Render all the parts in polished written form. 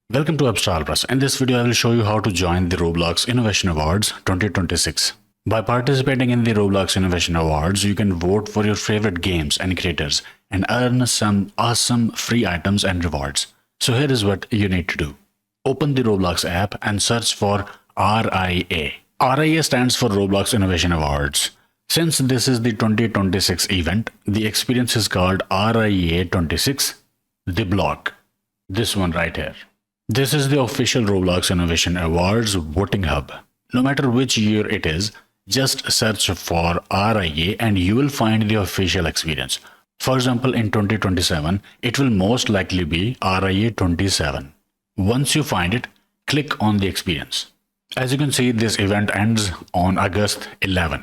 Welcome to Upstart Plus. In this video, I will show you how to join the Roblox Innovation Awards 2026. By participating in the Roblox Innovation Awards, you can vote for your favorite games and creators and earn some awesome free items and rewards. So here is what you need to do. Open the Roblox app and search for RIA. RIA stands for Roblox Innovation Awards. Since this is the 2026 event, the experience is called RIA26, the block. This one right here. This is the official Roblox Innovation Awards voting hub. No matter which year it is, just search for RIA and you will find the official experience. For example, in 2027, it will most likely be RIA 27. Once you find it, click on the experience. As you can see, this event ends on August 11,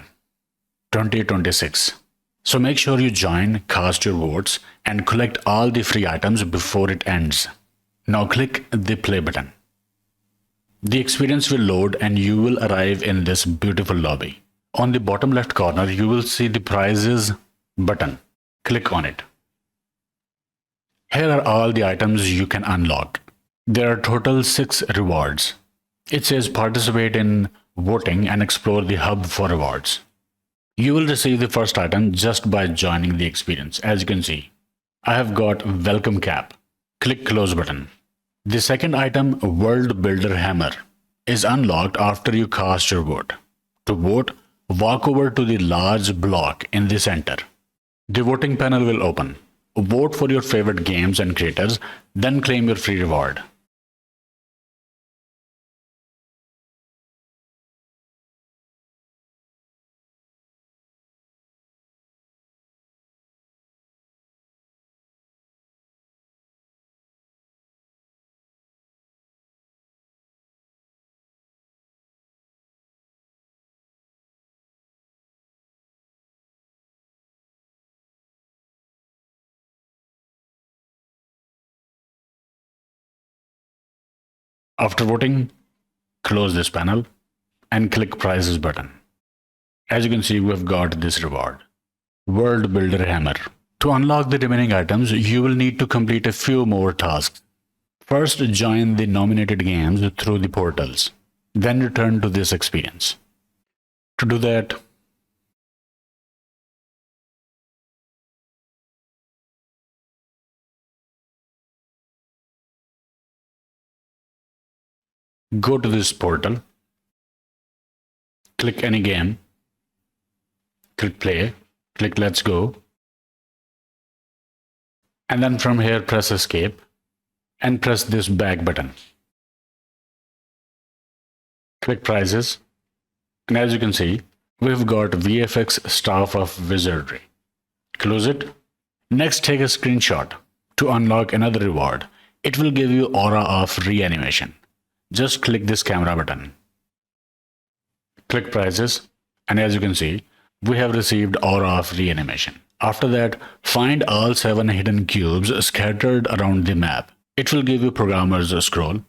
2026. So make sure you join, cast your votes, and collect all the free items before it ends. Now click the play button. The experience will load and you will arrive in this beautiful lobby. On the bottom left corner, you will see the prizes button. Click on it. Here are all the items you can unlock. There are total 6 rewards. It says participate in voting and explore the hub for rewards. You will receive the first item just by joining the experience. As you can see, I have got welcome cap. Click close button. The second item, World Builder Hammer, is unlocked after you cast your vote. To vote, walk over to the large block in the center. The voting panel will open. Vote for your favorite games and creators, then claim your free reward. After voting, close this panel and click prizes button. As you can see, we've got this reward, World Builder Hammer. To unlock the remaining items, you will need to complete a few more tasks. First, join the nominated games through the portals. Then return to this experience. To do that, go to this portal, click any game, click play, click let's go, and then from here press escape and press this back button. Click prizes, and as you can see, we've got VFX Staff of Wizardry. Close it. Next, take a screenshot to unlock another reward. It will give you Aura of Reanimation. Just click this camera button. Click prizes, and as you can see, we have received Aura of Reanimation. After that, find all 7 hidden cubes scattered around the map. It will give you Programmer's Scroll.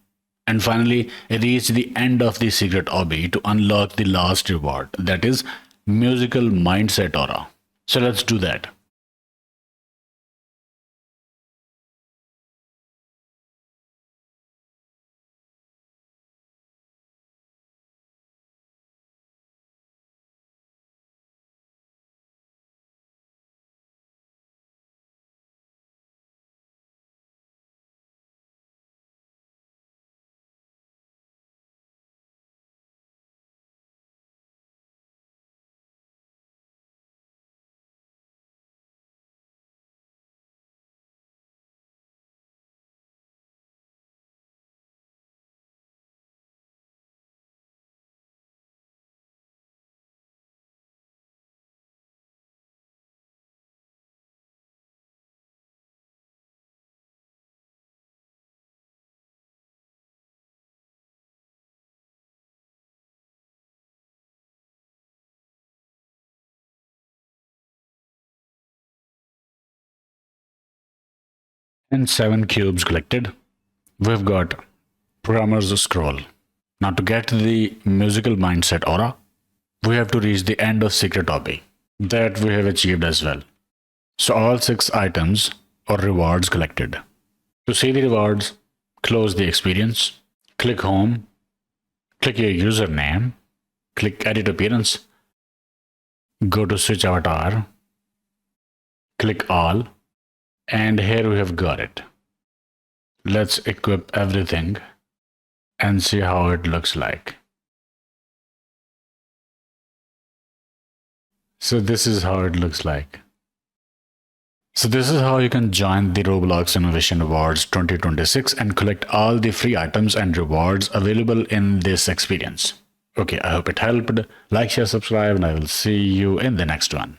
And finally, reach the end of the secret obby to unlock the last reward, that is Musical Mindset Aura. So let's do that. And 7 cubes collected. We've got Programmer's Scroll. Now to get the Musical Mindset Aura, we have to reach the end of Secret Obby. That we have achieved as well. So all 6 items or rewards collected. To see the rewards, Close the experience. Click home. Click your username. Click edit appearance. Go to switch avatar. Click all. And here we have got it. Let's equip everything and see how it looks like. So this is how it looks like. So this is how you can join the Roblox Innovation Awards 2026 and collect all the free items and rewards available in this experience. Okay, I hope it helped. Like, share, subscribe, and I will see you in the next one.